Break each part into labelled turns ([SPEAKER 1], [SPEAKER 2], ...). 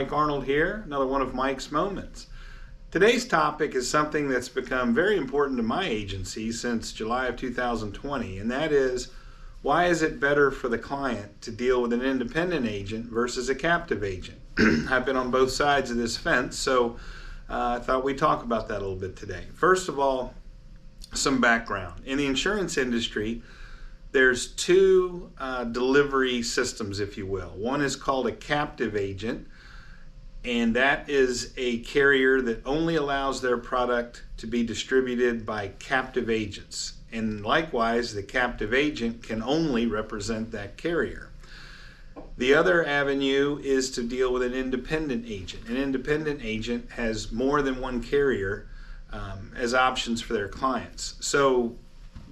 [SPEAKER 1] Mike Arnold here, another one of Mike's Moments. Today's topic is something that's become very important to my agency since July of 2020, and that is, why is it better for the client to deal with an independent agent versus a captive agent? I've been on both sides of this fence, so I thought we'd talk about that a little bit today. First of all, some background. In the insurance industry, there's two delivery systems, if you will. One is called a captive agent, and that is a carrier that only allows their product to be distributed by captive agents. And likewise, the captive agent can only represent that carrier. The other avenue is to deal with an independent agent. An independent agent has more than one carrier as options for their clients. So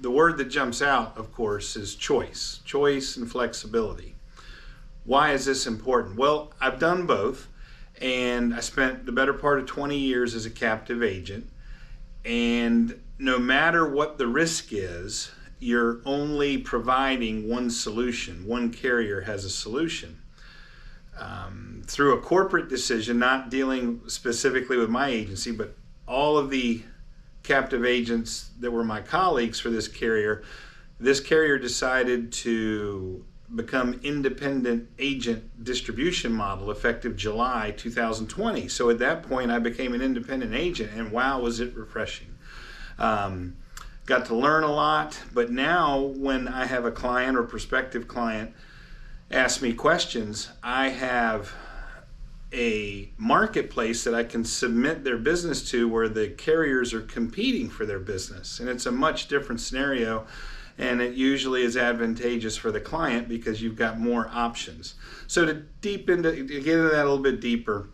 [SPEAKER 1] the word that jumps out, of course, is choice. Choice and flexibility. Why is this important? Well, I've done both, and I spent the better part of 20 years as a captive agent, and no matter what the risk is, you're only providing one solution. One carrier has a solution. Through a corporate decision, not dealing specifically with my agency, but all of the captive agents that were my colleagues for this carrier decided to become independent agent distribution model effective July 2020. So at that point, I became an independent agent, and wow, was it refreshing. Got to learn a lot, but now when I have a client or prospective client ask me questions, I have a marketplace that I can submit their business to where the carriers are competing for their business. And it's a much different scenario, and it usually is advantageous for the client because you've got more options. So to get into that a little bit deeper,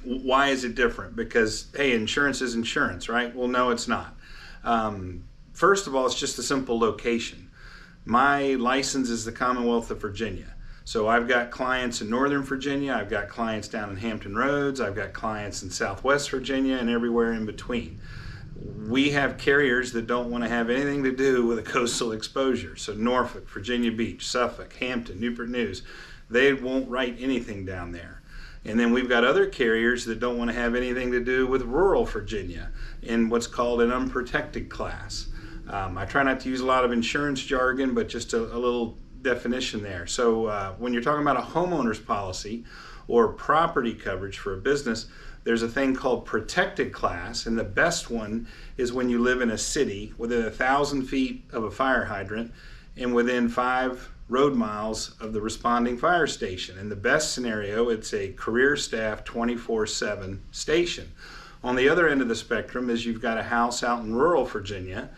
[SPEAKER 1] why is it different? Because, hey, insurance is insurance, right? Well, no, it's not. First of all, it's just a simple location. My license is the Commonwealth of Virginia. So I've got clients in Northern Virginia, I've got clients down in Hampton Roads, I've got clients in Southwest Virginia, and everywhere in between. We have carriers that don't want to have anything to do with a coastal exposure. So Norfolk, Virginia Beach, Suffolk, Hampton, Newport News, they won't write anything down there. And then we've got other carriers that don't want to have anything to do with rural Virginia in what's called an unprotected class. I try not to use a lot of insurance jargon, but just a little definition there. So when you're talking about a homeowner's policy or property coverage for a business, there's a thing called protected class, and the best one is when you live in a city within 1,000 feet of a fire hydrant and within 5 road miles of the responding fire station. In the best scenario, it's a career staff 24/7 station. On the other end of the spectrum is you've got a house out in rural Virginia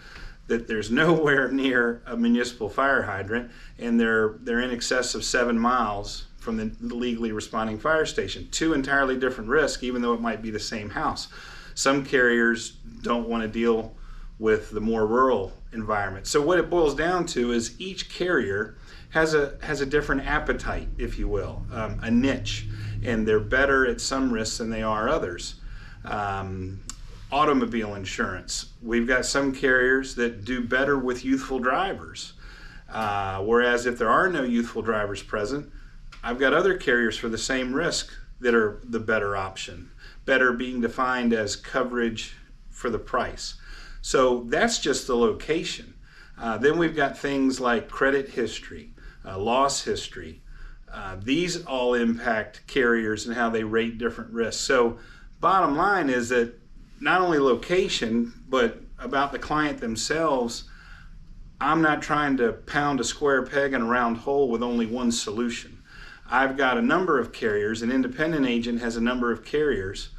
[SPEAKER 1] that there's nowhere near a municipal fire hydrant, and they're in excess of 7 miles from the legally responding fire station. Two entirely different risks, even though it might be the same house. Some carriers don't want to deal with the more rural environment. So what it boils down to is each carrier has a different appetite, if you will, a niche, and they're better at some risks than they are others. Automobile insurance. We've got some carriers that do better with youthful drivers, whereas if there are no youthful drivers present, I've got other carriers for the same risk that are the better option. Better being defined as coverage for the price. So that's just the location. Then we've got things like credit history, loss history. These all impact carriers and how they rate different risks. So bottom line is that not only location, but about the client themselves, I'm not trying to pound a square peg in a round hole with only one solution. I've got a number of carriers. An independent agent has a number of carriers.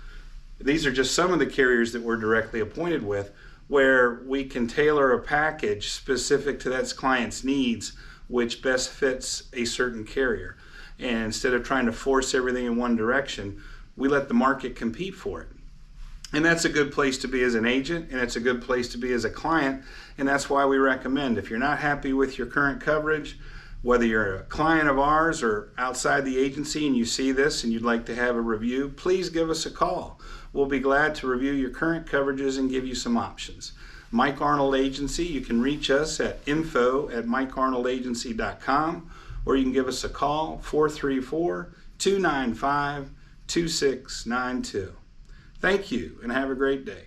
[SPEAKER 1] These are just some of the carriers that we're directly appointed with, where we can tailor a package specific to that client's needs, which best fits a certain carrier. And instead of trying to force everything in one direction, we let the market compete for it. And that's a good place to be as an agent, and it's a good place to be as a client, and that's why we recommend, if you're not happy with your current coverage, whether you're a client of ours or outside the agency and you see this and you'd like to have a review, please give us a call. We'll be glad to review your current coverages and give you some options. Mike Arnold Agency, you can reach us at info@mikearnoldagency.com, or you can give us a call, 434-295-2600. 2692. Thank you and have a great day.